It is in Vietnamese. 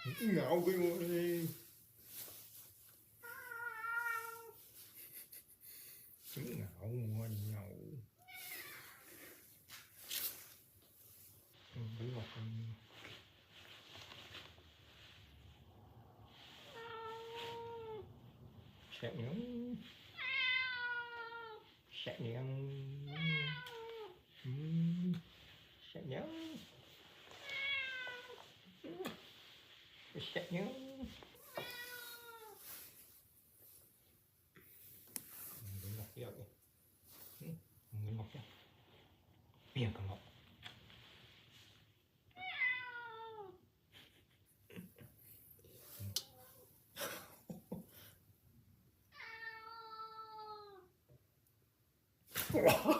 Ngạo cái đi. Ngạo mua nhậu. Bí mật. Sẹt nhẫn. Sẹt nhẫn. Sẹt nhẫn. Sẹt nhẫn. Bí mật cái gì? Bí mật cái. Biển cầm mật. Wow.